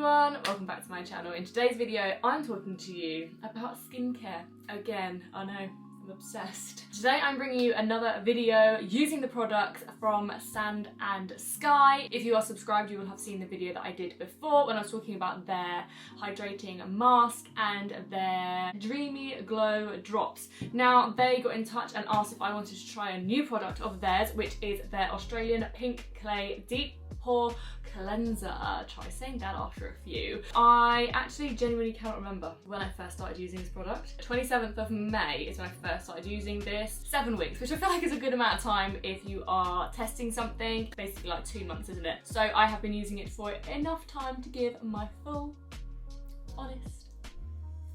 everyone, welcome back to my channel. In today's video, I'm talking to you about skincare. Again, I know, I'm obsessed. Today I'm bringing you another video using the products from Sand and Sky. If you are subscribed, you will have seen the video that I did before when I was talking about their hydrating mask and their Dreamy Glow drops. Now, they got in touch and asked if I wanted to try a new product of theirs, which is their Australian Pink Clay Deep Pore Cleanser. Try saying that after a few. I actually genuinely cannot remember when I first started using this product. 27th of May is when I first started using this. 7 weeks, which I feel like is a good amount of time if you are testing something. Basically like 2 months, isn't it? So I have been using it for enough time to give my full, honest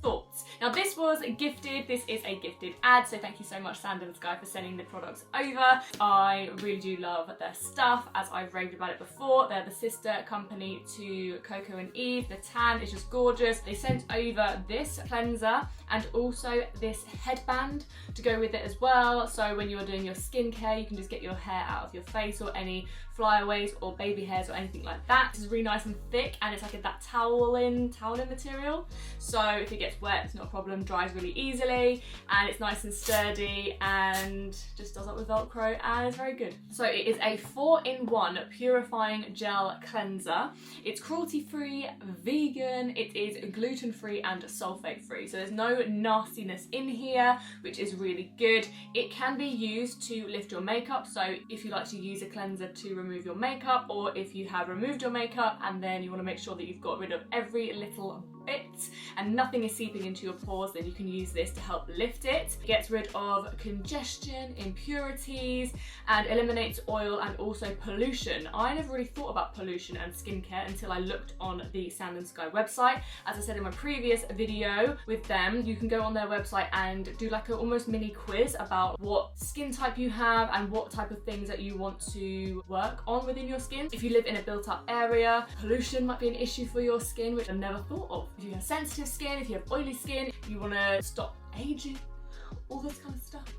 thoughts. Now this was gifted, this is a gifted ad, so thank you so much Sand and Sky for sending the products over. I really do love their stuff, as I've raved about it before. They're the sister company to Coco Eve. The tan is just gorgeous. They sent over this cleanser and also this headband to go with it as well, so when you're doing your skincare you can just get your hair out of your face or any flyaways or baby hairs or anything like that. This is really nice and thick and it's like that towel-in material, so if it gets wet it's not a problem, dries really easily, and it's nice and sturdy and just does up with Velcro and it's very good. So it is a 4-in-1 purifying gel cleanser. It's cruelty-free, vegan, it is gluten-free and sulfate-free, so there's no nastiness in here, which is really good. It can be used to lift your makeup, so if you like to use a cleanser to remove your makeup, or if you have removed your makeup and then you want to make sure that you've got rid of every little bit and nothing is seeping into your pores, then you can use this to help lift it. It gets rid of congestion, impurities, and eliminates oil and also pollution. I never really thought about pollution and skincare until I looked on the Sand and Sky website. As I said in my previous video with them, you can go on their website and do like a almost mini quiz about what skin type you have and what type of things that you want to work on within your skin. If you live in a built up area, pollution might be an issue for your skin, which I never thought of. If you have sensitive skin, if you have oily skin, if you want to stop aging, all this kind of stuff,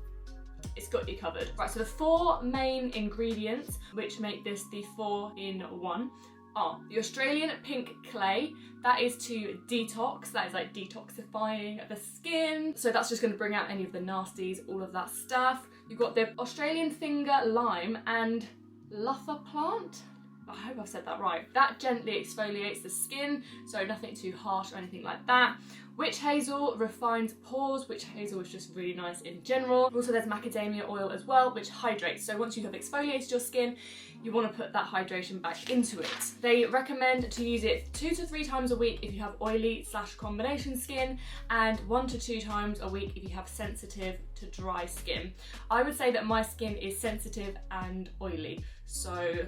it's got you covered. Right, so the 4 main ingredients which make this the 4-in-1 are the Australian Pink Clay. That is to detox, that is like detoxifying the skin, so that's just going to bring out any of the nasties, all of that stuff. You've got the Australian Finger Lime and Luffa Plant. I hope I've said that right. That gently exfoliates the skin, so nothing too harsh or anything like that. Witch Hazel refines pores. Witch Hazel is just really nice in general. Also there's macadamia oil as well, which hydrates. So once you have exfoliated your skin, you want to put that hydration back into it. They recommend to use it 2 to 3 times a week if you have oily / combination skin, and 1 to 2 times a week if you have sensitive to dry skin. I would say that my skin is sensitive and oily, so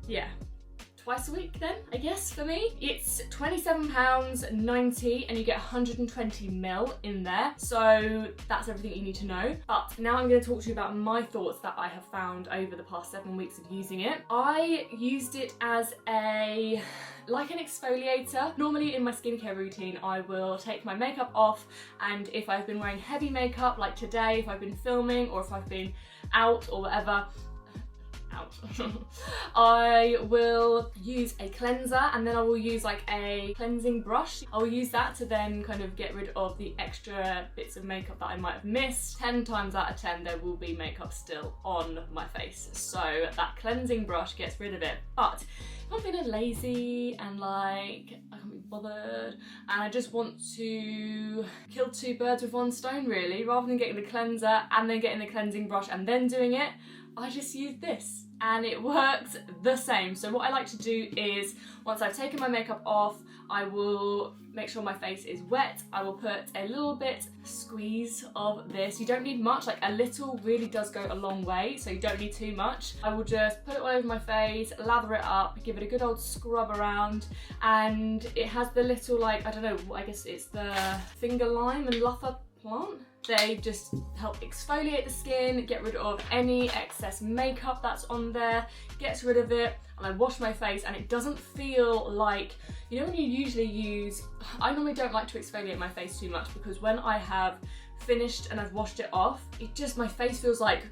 yeah, twice a week then, I guess, for me. It's £27.90 and you get 120ml in there, so that's everything you need to know. But now I'm going to talk to you about my thoughts that I have found over the past 7 weeks of using it. I used it as like an exfoliator. Normally in my skincare routine I will take my makeup off, and if I've been wearing heavy makeup like today, if I've been filming or if I've been out or whatever, I will use a cleanser, and then I will use like a cleansing brush. I will use that to then kind of get rid of the extra bits of makeup that I might have missed. 10 times out of 10 there will be makeup still on my face, so that cleansing brush gets rid of it. But if I'm feeling lazy and like I can't be bothered and I just want to kill 2 birds with 1 stone really, rather than getting the cleanser and then getting the cleansing brush and then doing it, I just use this and it works the same. So what I like to do is, once I've taken my makeup off, I will make sure my face is wet. I will put a little bit squeeze of this. You don't need much, like a little really does go a long way, so you don't need too much. I will just put it all over my face, lather it up, give it a good old scrub around, and it has the little, like, I don't know, I guess it's the Finger Lime and Luffa Plant. They just help exfoliate the skin, get rid of any excess makeup that's on there, gets rid of it, and I wash my face and it doesn't feel like, you know when you usually use, I normally don't like to exfoliate my face too much because when I have finished and I've washed it off, it just, my face feels like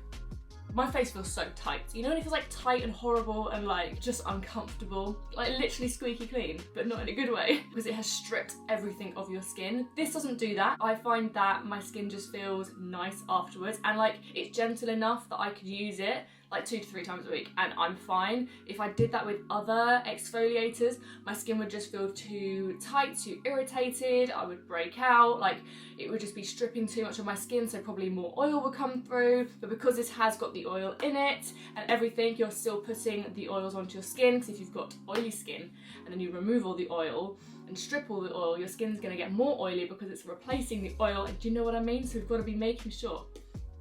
My face feels so tight. You know when it feels like tight and horrible and like just uncomfortable? Like literally squeaky clean, but not in a good way, because it has stripped everything of your skin. This doesn't do that. I find that my skin just feels nice afterwards, and like it's gentle enough that I could use it like 2 to 3 times a week and I'm fine. If I did that with other exfoliators, my skin would just feel too tight, too irritated, I would break out, like it would just be stripping too much of my skin, so probably more oil would come through. But because this has got the oil in it and everything, you're still putting the oils onto your skin, because if you've got oily skin and then you remove all the oil and strip all the oil, your skin's gonna get more oily because it's replacing the oil. And do you know what I mean? So we've got to be making sure,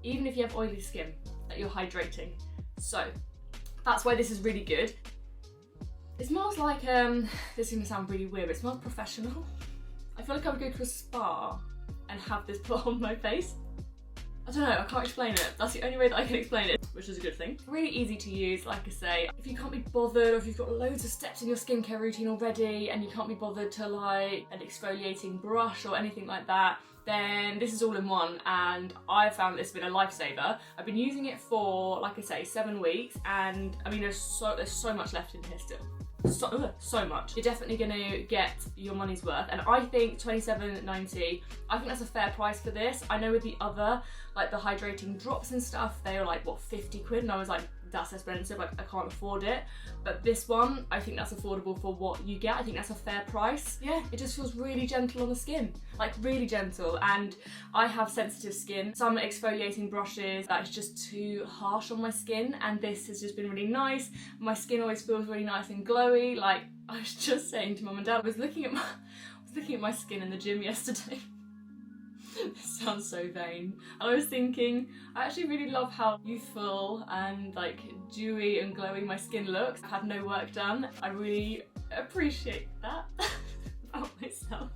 even if you have oily skin, that you're hydrating. So that's why this is really good. It smells like, this is gonna sound really weird, but it smells professional. I feel like I would go to a spa and have this put on my face. I don't know, I can't explain it. That's the only way that I can explain it, which is a good thing. Really easy to use, like I say. If you can't be bothered, or if you've got loads of steps in your skincare routine already and you can't be bothered to like an exfoliating brush or anything like that, then this is all in one, and I found this has been a lifesaver. I've been using it for, like I say, 7 weeks, and I mean there's so much left in here still. So much. You're definitely gonna get your money's worth, and I think $27.90, I think that's a fair price for this. I know with the other, like the hydrating drops and stuff, they were like, what, 50 quid? And I was like, that's expensive, like I can't afford it. But this one, I think that's affordable for what you get. I think that's a fair price. Yeah, it just feels really gentle on the skin, like really gentle. And I have sensitive skin. Some exfoliating brushes, that's just too harsh on my skin, and this has just been really nice. My skin always feels really nice and glowy. Like I was just saying to mum and dad, I was looking at my skin in the gym yesterday. This sounds so vain. And I was thinking, I actually really love how youthful and like dewy and glowing my skin looks. I've had no work done. I really appreciate that about myself.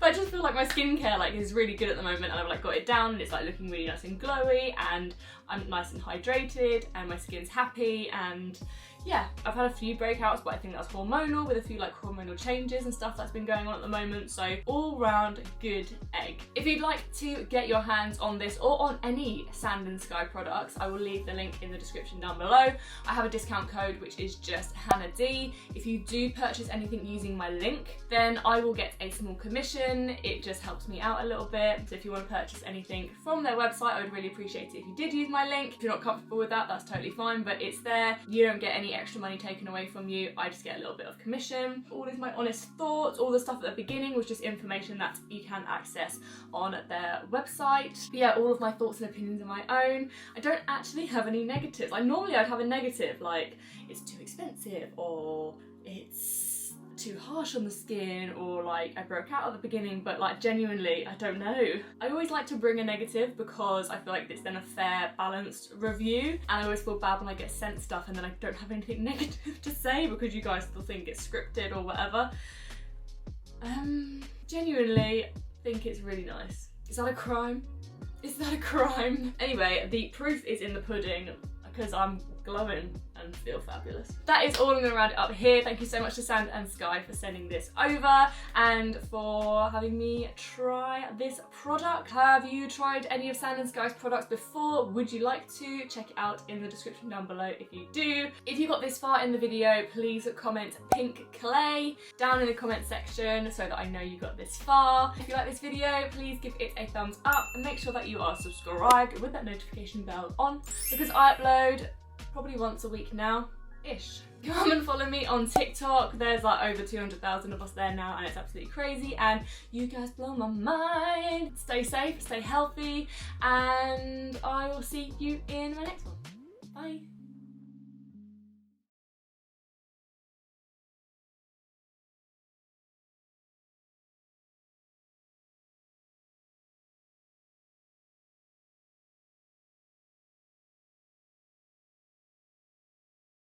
But I just feel like my skincare like is really good at the moment, and I've like got it down and it's like looking really nice and glowy, and I'm nice and hydrated, and my skin's happy. And yeah, I've had a few breakouts, but I think that's hormonal, with a few like hormonal changes and stuff that's been going on at the moment. So all round good egg. If you'd like to get your hands on this or on any Sand and Sky products, I will leave the link in the description down below. I have a discount code which is just Hannah D. If you do purchase anything using my link, then I will get a small commission. It just helps me out a little bit. So if you want to purchase anything from their website, I would really appreciate it if you did use my link. If you're not comfortable with that, that's totally fine, but it's there. You don't get any extra money taken away from you. I just get a little bit of commission. All is my honest thoughts. All the stuff at the beginning was just information that you can access on their website. But yeah, all of my thoughts and opinions are my own. I don't actually have any negatives. Like normally I'd have a negative, like it's too expensive, or it's too harsh on the skin, or like I broke out at the beginning, but like genuinely I don't know. I always like to bring a negative because I feel like it's then a fair, balanced review, and I always feel bad when I get sent stuff and then I don't have anything negative to say because you guys still think it's scripted or whatever. Genuinely think it's really nice. Is that a crime? Is that a crime? Anyway, the proof is in the pudding because I'm glowing and feel fabulous. That is all. I'm going to round it up here. Thank you so much to Sand and Sky for sending this over and for having me try this product. Have you tried any of Sand and Sky's products before? Would you like to? Check it out in the description down below if you do. If you got this far in the video, please comment pink clay down in the comment section so that I know you got this far. If you like this video, please give it a thumbs up and make sure that you are subscribed with that notification bell on, because I upload probably once a week now-ish. Come and follow me on TikTok. There's like over 200,000 of us there now, and it's absolutely crazy, and you guys blow my mind. Stay safe, stay healthy, and I will see you in my next one. Bye.